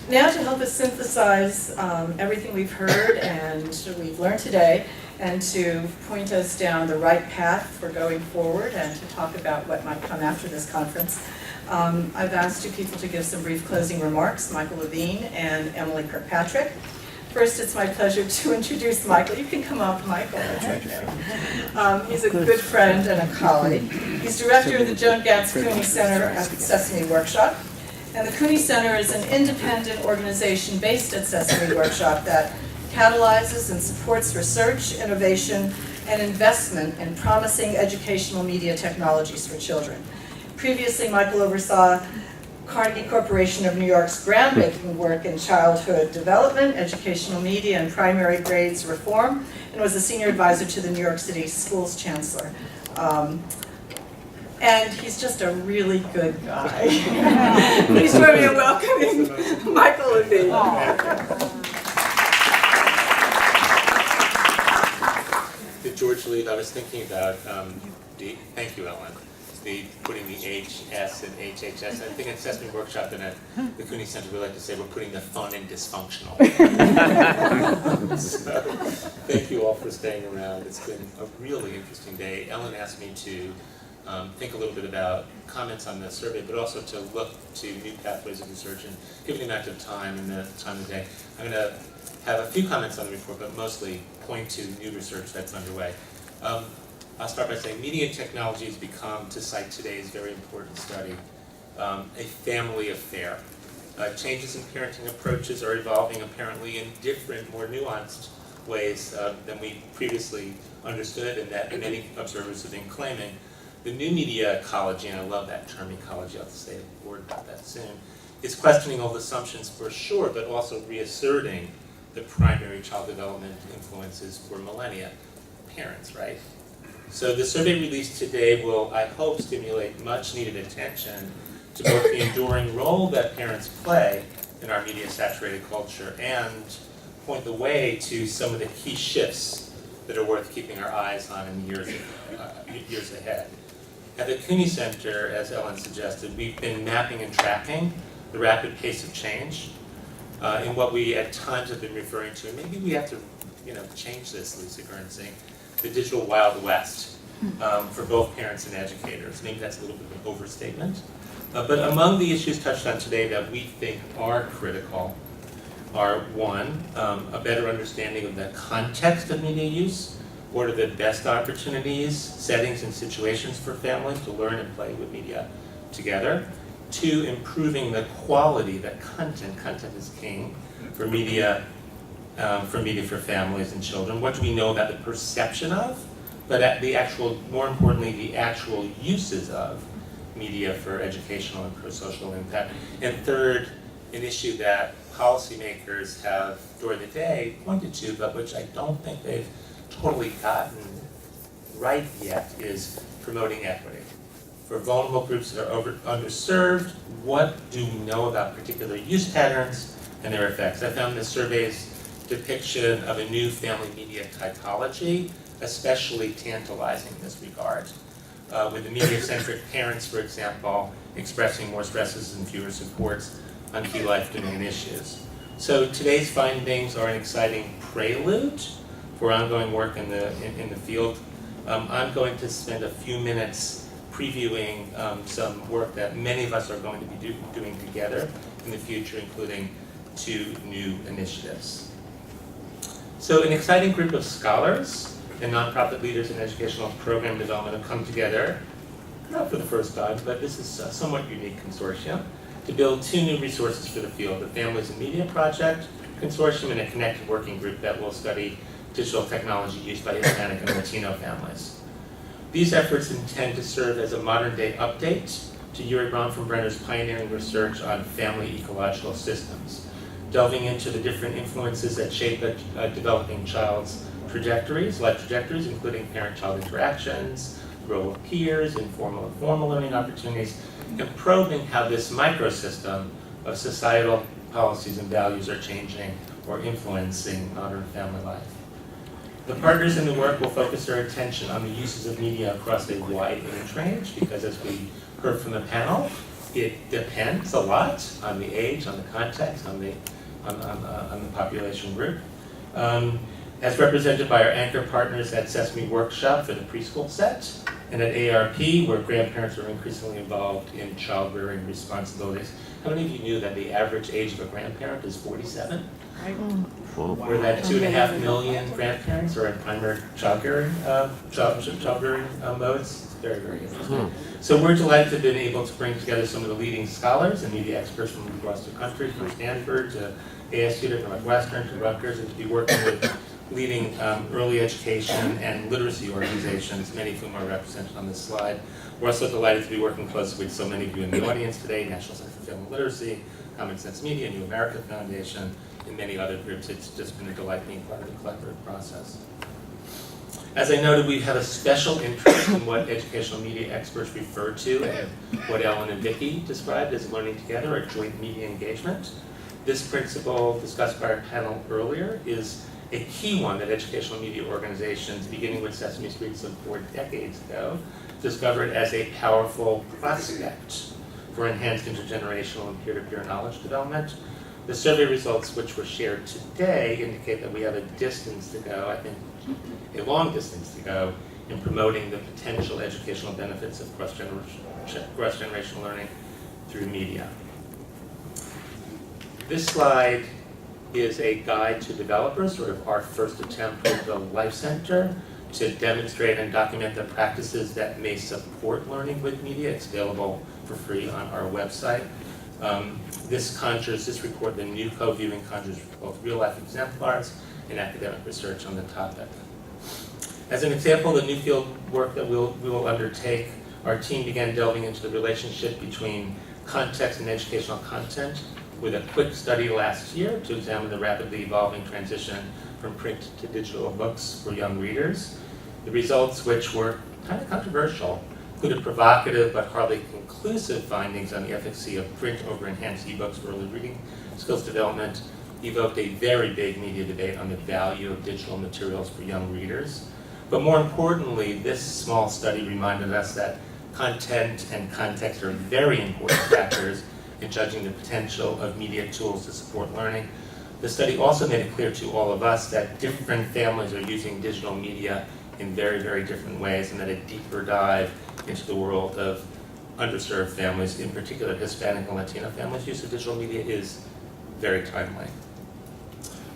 Now to help us synthesize everything we've heard and we've learned today, and to point us down the right path for going forward and to talk about what might come after this conference, I've asked two people to give some brief closing remarks, Michael Levine and Emily Kirkpatrick. First, it's my pleasure to introduce Michael. You can come up, Michael. He's a good friend and a colleague. He's director of the Joan Ganz Cooney Center at Sesame Workshop. And the Cooney Center is an independent organization based at Sesame Workshop that catalyzes and supports research, innovation, and investment in promising educational media technologies for children. Previously, Michael oversaw Carnegie Corporation of New York's groundbreaking work in childhood development, educational media, and primary grades reform, and was a senior advisor to the New York City Schools Chancellor. And he's just a really good guy. Please join me in welcoming Michael Levine. George Lee, I was thinking about thank you, Ellen. Putting the HS and HHS. I think at Sesame Workshop and at the Cooney Center, we like to say we're putting the fun in dysfunctional. So, thank you all for staying around. It's been a really interesting day. Ellen asked me to think a little bit about comments on the survey, but also to look to new pathways of research. And given the amount of time and the time of the day, I'm going to have a few comments on the report, but mostly point to new research that's underway. I'll start by saying media technology has become, to cite today's very important study, a family affair. Changes in parenting approaches are evolving apparently in different, more nuanced ways than we previously understood, and that many observers have been claiming. The new media ecology, and I love that term ecology, I'll say a word about that soon, is questioning old assumptions for sure, but also reasserting the primary child development influences for millennia, parents, right? So the survey released today will, I hope, stimulate much needed attention to both the enduring role that parents play in our media-saturated culture and point the way to some of the key shifts that are worth keeping our eyes on in the years ahead. At the Cooney Center, as Ellen suggested, we've been mapping and tracking the rapid pace of change in what we at times have been referring to, and maybe we have to change this, Lisa Guernsey, the digital Wild West for both parents and educators. Maybe that's a little bit of an overstatement. But among the issues touched on today that we think are critical are, one, a better understanding of the context of media use. What are the best opportunities, settings, and situations for families to learn and play with media together? Two, improving the quality, the content. Content is king for media for families and children. What do we know about the perception of, but at the actual, more importantly, the actual uses of media for educational and pro-social impact? And third, an issue that policymakers have during the day pointed to, but which I don't think they've totally gotten right yet, is promoting equity. For vulnerable groups that are underserved, what do we know about particular use patterns and their effects? I found the survey's depiction of a new family media typology especially tantalizing in this regard, with the media-centric parents, for example, expressing more stresses and fewer supports on key life domain issues. So today's findings are an exciting prelude for ongoing work in the field. I'm going to spend a few minutes previewing some work that many of us are going to be doing together in the future, including 2 new initiatives. So an exciting group of scholars and nonprofit leaders in educational program development have come together, not for the first time, but this is a somewhat unique consortium, to build 2 new resources for the field: the Families and Media Project Consortium and a connected working group that will study digital technology used by Hispanic and Latino families. These efforts intend to serve as a modern-day update to Yuri Bronfenbrenner's pioneering research on family ecological systems, delving into the different influences that shape a developing child's life trajectories, including parent-child interactions, the role of peers, informal and formal learning opportunities, and probing how this microsystem of societal policies and values are changing or influencing modern family life. The partners in the work will focus their attention on the uses of media across a wide age range, because as we heard from the panel, It depends a lot on the age, on the context, on the population group. As represented by our anchor partners at Sesame Workshop for the preschool set, and at ARP, where grandparents are increasingly involved in child-rearing responsibilities. How many of you knew that the average age of a grandparent is 47? Where that 2.5 million grandparents are in primary child-rearing modes? It's very, very interesting. So we're delighted to have been able to bring together some of the leading scholars and media experts from across the country, from Stanford to ASU to Northwestern to Rutgers, and to be working with leading early education and literacy organizations, many of whom are represented on this slide. We're also delighted to be working closely with so many of you in the audience today, National Center for Family Literacy, Common Sense Media, New America Foundation, and many other groups. It's just been a delight being part of the collaborative process. As I noted, we have a special interest in what educational media experts refer to and what Ellen and Vicki described as learning together, or joint media engagement. This principle, discussed by our panel earlier, is a key one that educational media organizations, beginning with Sesame Street some 4 decades ago, discovered as a powerful prospect for enhanced intergenerational and peer-to-peer knowledge development. The survey results which were shared today indicate that we have a distance to go, I think a long distance to go, in promoting the potential educational benefits of cross-generational learning through media. This slide is a guide to developers, sort of our first attempt with the Life Center to demonstrate and document the practices that may support learning with media. It's available for free on our website. This report, the new co-viewing, conjures both real-life exemplars and academic research on the topic. As an example, the new field work that we will undertake, our team began delving into the relationship between context and educational content with a quick study last year to examine the rapidly evolving transition from print to digital books for young readers. The results, which were kind of controversial, included provocative but hardly conclusive findings on the efficacy of print over enhanced ebooks for early reading skills development, evoked a very big media debate on the value of digital materials for young readers. But more importantly, this small study reminded us that content and context are very important factors in judging the potential of media tools to support learning. The study also made it clear to all of us that different families are using digital media in very, very different ways, and that a deeper dive into the world of underserved families, in particular Hispanic and Latino families' use of digital media, is very timely.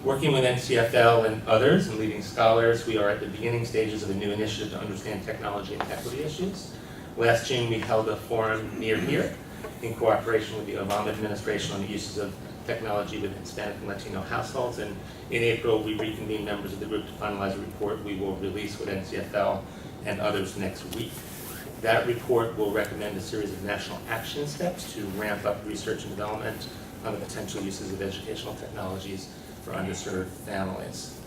Working with NCFL and others and leading scholars, we are at the beginning stages of a new initiative to understand technology and equity issues. Last June, we held a forum near here in cooperation with the Obama administration on the uses of technology with Hispanic and Latino households. And in April, we reconvened members of the group to finalize a report we will release with NCFL and others next week. That report will recommend a series of national action steps to ramp up research and development on the potential uses of educational technologies for underserved families.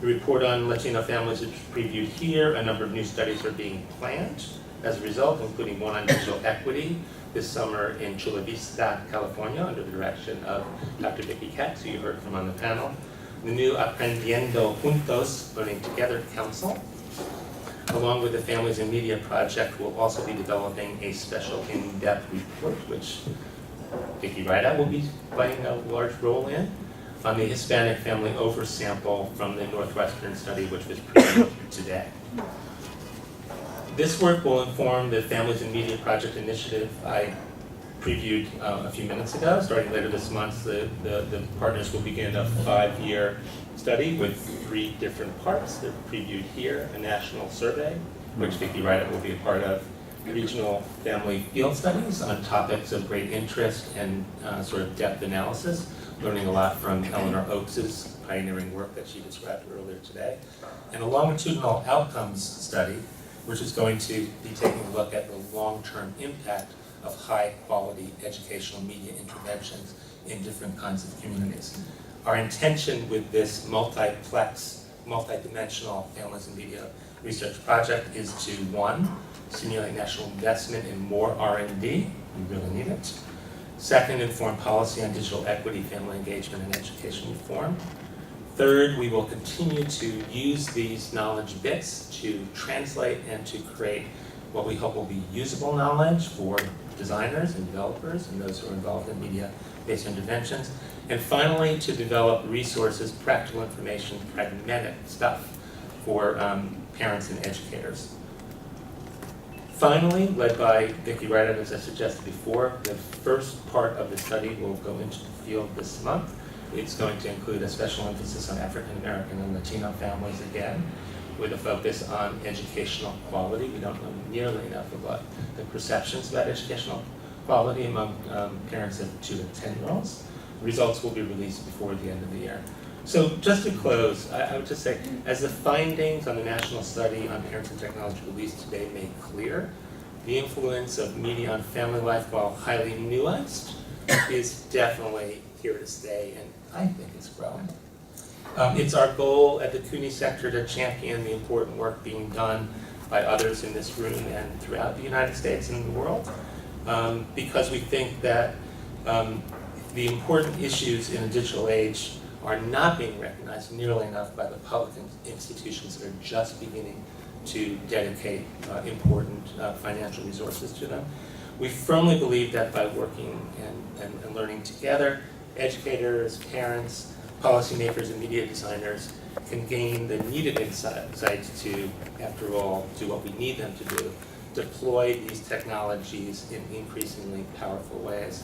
The report on Latino families is previewed here. A number of new studies are being planned as a result, including one on digital equity this summer in Chula Vista, California, under the direction of Dr. Vicki Katz, who you heard from on the panel. The new Aprendiendo Juntos, Learning Together Council, along with the Families and Media Project, will also be developing a special in-depth report, which Vicki Ryda will be playing a large role in, on the Hispanic family oversample from the Northwestern study, which was previewed today. This work will inform the Families and Media Project initiative I previewed a few minutes ago. Starting later this month, the partners will begin a 5-year study with 3 different parts. They're previewed here: a national survey, which Vicki Ryda will be a part of, regional family field studies on topics of great interest and sort of depth analysis, learning a lot from Eleanor Oakes' pioneering work that she described earlier today, and a longitudinal outcomes study, which is going to be taking a look at the long-term impact of high-quality educational media interventions in different kinds of communities. Our intention with this multiplex, multidimensional Families and Media Research Project is to, 1, stimulate national investment in more R&D, we really need it. 2nd, inform policy on digital equity, family engagement, and education reform. 3rd, we will continue to use these knowledge bits to translate and to create what we hope will be usable knowledge for designers and developers and those who are involved in media-based interventions. And finally, to develop resources, practical information, pragmatic stuff for parents and educators. Finally, led by Vicki Wright, as I suggested before, the first part of the study will go into the field this month. It's going to include a special emphasis on African American and Latino families again, with a focus on educational quality. We don't know nearly enough about the perceptions about educational quality among parents of 2 to 10-year-olds. Results will be released before the end of the year. So just to close, I would just say, as the findings on the national study on parents and technology released today make clear, the influence of media on family life, while highly nuanced, is definitely here to stay, and I think it's growing. It's our goal at the Cooney Center to champion the important work being done by others in this room and throughout the United States and the world, because we think that the important issues in a digital age are not being recognized nearly enough by the public institutions that are just beginning to dedicate important financial resources to them. We firmly believe that by working and learning together, educators, parents, policymakers, and media designers can gain the needed insights to, after all, do what we need them to do, deploy these technologies in increasingly powerful ways.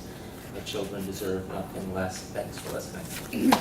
The children deserve nothing less. Thanks for listening.